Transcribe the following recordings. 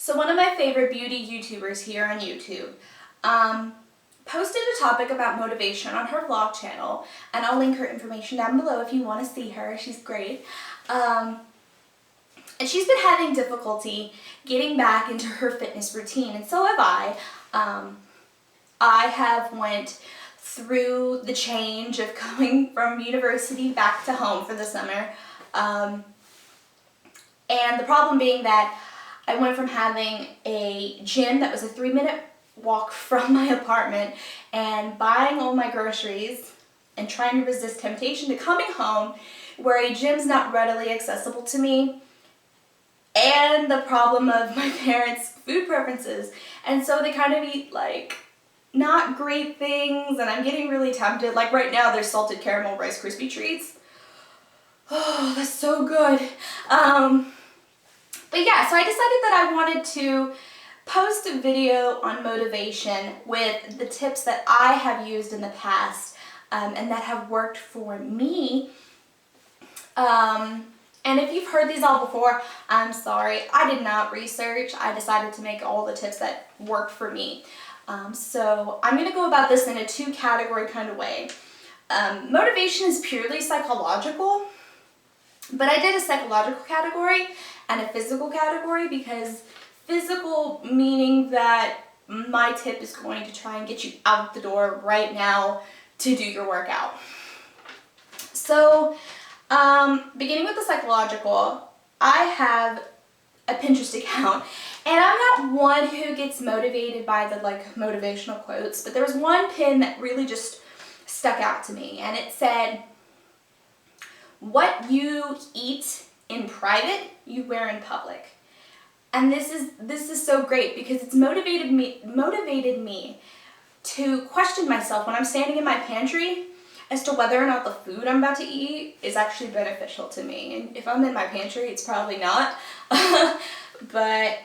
So one of my favorite beauty YouTubers here on YouTube posted a topic about motivation on her vlog channel, and I'll link her information down below if you want to see her. She's great. And she's been having difficulty getting back into her fitness routine, and so have I. I have went through the change of going from university back to home for the summer. And the problem being that I went from having a gym that was a 3-minute walk from my apartment and buying all my groceries and trying to resist temptation to coming home where a gym's not readily accessible to me, and the problem of my parents' food preferences. And so they kind of eat like not great things, and I'm getting really tempted. Like right now there's salted caramel Rice Krispie treats. Oh, that's so good. But yeah, so I decided that I wanted to post a video on motivation with the tips that I have used in the past and that have worked for me. And if you've heard these all before, I'm sorry. I did not research. I decided to make all the tips that worked for me. So I'm going to go about this in a 2-category kind of way. Motivation is purely psychological, but I did a psychological category and a physical category, because physical meaning that my tip is going to try and get you out the door right now to do your workout. So beginning with the psychological, I have a Pinterest account, and I'm not one who gets motivated by the motivational quotes, but there was one pin that really just stuck out to me, and it said, "What you eat in private, you wear in public." And this is so great, because it's motivated me to question myself when I'm standing in my pantry as to whether or not the food I'm about to eat is actually beneficial to me. And if I'm in my pantry, it's probably not. But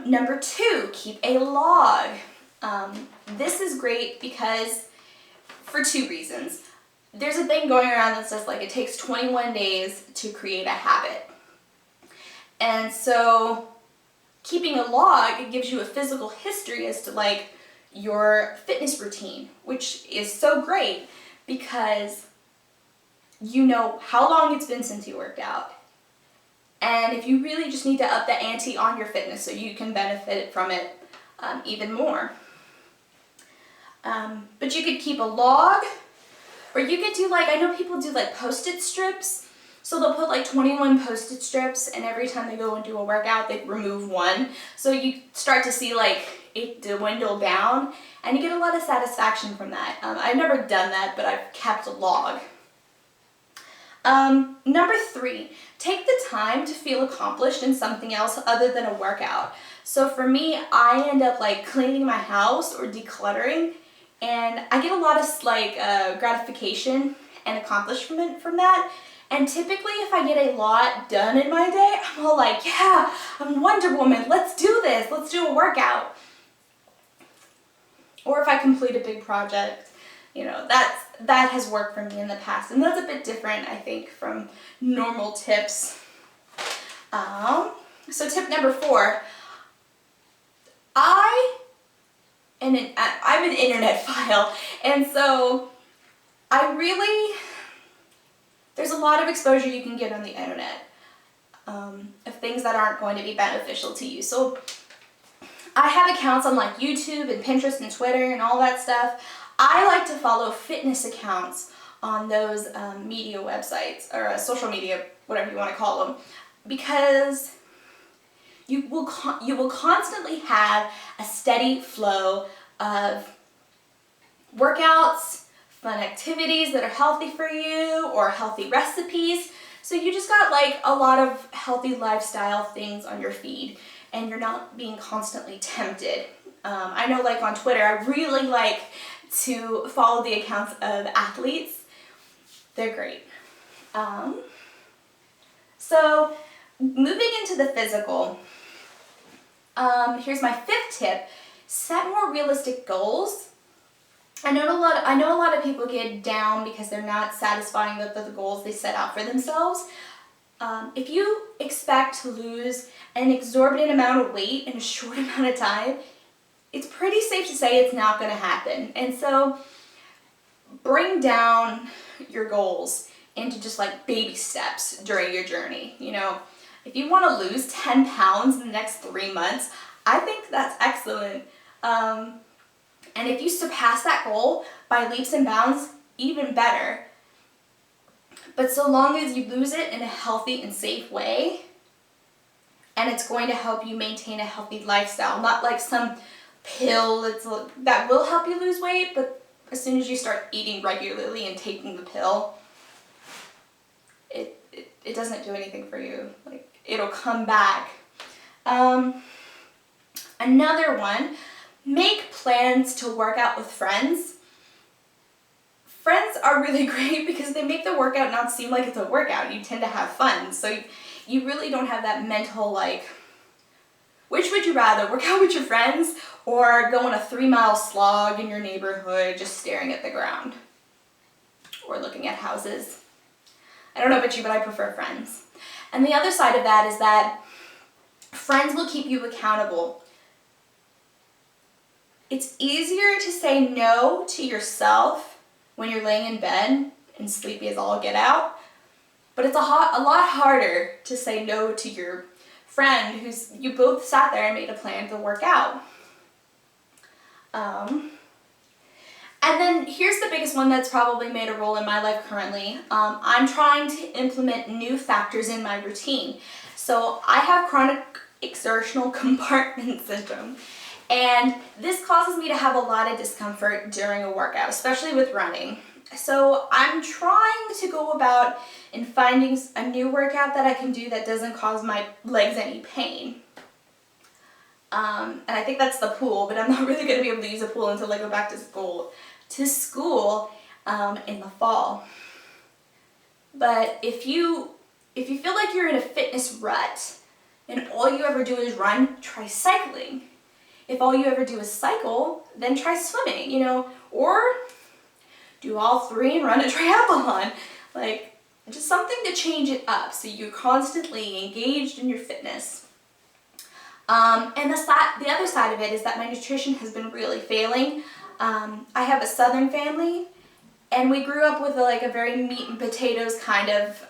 number 2, keep a log. This is great because for 2 reasons. There's a thing going around that says it takes 21 days to create a habit. And so keeping a log, it gives you a physical history as to your fitness routine, which is so great because you know how long it's been since you worked out. And if you really just need to up the ante on your fitness so you can benefit from it even more. But you could keep a log, or you could do I know people do Post-it strips. So they'll put 21 Post-it strips, and every time they go and do a workout, they remove one. So you start to see it dwindle down, and you get a lot of satisfaction from that. I've never done that, but I've kept a log. Number 3, take the time to feel accomplished in something else other than a workout. So for me, I end up cleaning my house or decluttering, and I get a lot of gratification and accomplishment from that. And typically if I get a lot done in my day, I'm all yeah, I'm Wonder Woman, let's do this, let's do a workout. Or if I complete a big project, that has worked for me in the past. And that's a bit different, I think, from normal tips. So tip number 4, I'm an internet file, and so there's a lot of exposure you can get on the internet of things that aren't going to be beneficial to you. So I have accounts on YouTube and Pinterest and Twitter and all that stuff. I like to follow fitness accounts on those media websites, or social media, whatever you want to call them, because you will constantly have a steady flow of workouts, fun activities that are healthy for you, or healthy recipes. So you just got a lot of healthy lifestyle things on your feed, and you're not being constantly tempted. I know on Twitter, I really like to follow the accounts of athletes. They're great. So moving into the physical, here's my 5th tip: set more realistic goals. I know a lot of people get down because they're not satisfying the goals they set out for themselves. If you expect to lose an exorbitant amount of weight in a short amount of time, it's pretty safe to say it's not going to happen. And so bring down your goals into just like baby steps during your journey. You know, if you want to lose 10 pounds in the next 3 months, I think that's excellent. And if you surpass that goal by leaps and bounds, even better. But so long as you lose it in a healthy and safe way, and it's going to help you maintain a healthy lifestyle, not like some pill that will help you lose weight, but as soon as you start eating regularly and taking the pill, it doesn't do anything for you. Like, it'll come back. Another one, make plans to work out with friends. Friends are really great because they make the workout not seem like it's a workout. You tend to have fun. So you really don't have that mental, like, which would you rather, work out with your friends or go on a 3-mile slog in your neighborhood just staring at the ground or looking at houses? I don't know about you, but I prefer friends. And the other side of that is that friends will keep you accountable. It's easier to say no to yourself when you're laying in bed and sleepy as all get out, but it's a lot harder to say no to your friend who's you both sat there and made a plan to work out. And then here's the biggest one that's probably made a role in my life currently. I'm trying to implement new factors in my routine. So I have chronic exertional compartment syndrome, and this causes me to have a lot of discomfort during a workout, especially with running. So I'm trying to go about in finding a new workout that I can do that doesn't cause my legs any pain. And I think that's the pool, but I'm not really going to be able to use a pool until I go back to school in the fall. But if you feel like you're in a fitness rut and all you ever do is run, try cycling. If all you ever do is cycle, then try swimming, you know, or do all three and run a triathlon. Like, just something to change it up so you're constantly engaged in your fitness. And the other side of it is that my nutrition has been really failing. I have a Southern family, and we grew up with a very meat and potatoes kind of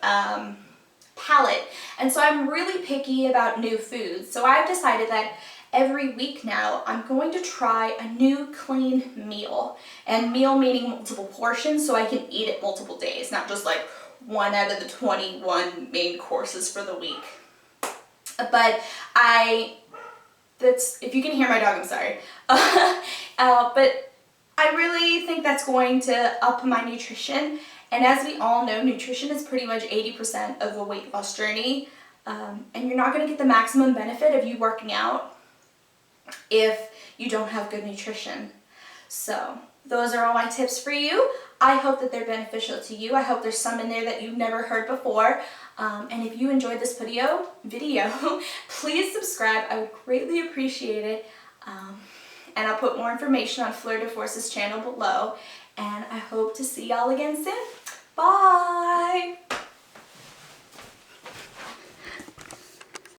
palate. And so I'm really picky about new foods. So I've decided that every week now I'm going to try a new clean meal. And meal meaning multiple portions, so I can eat it multiple days, not just like one out of the 21 main courses for the week. But if you can hear my dog, I'm sorry. But I really think that's going to up my nutrition. And as we all know, nutrition is pretty much 80% of the weight loss journey. And you're not going to get the maximum benefit of you working out if you don't have good nutrition. So those are all my tips for you. I hope that they're beneficial to you. I hope there's some in there that you've never heard before. And if you enjoyed this video, please subscribe. I would greatly appreciate it. And I'll put more information on Fleur de Force's channel below. And I hope to see y'all again soon. Bye!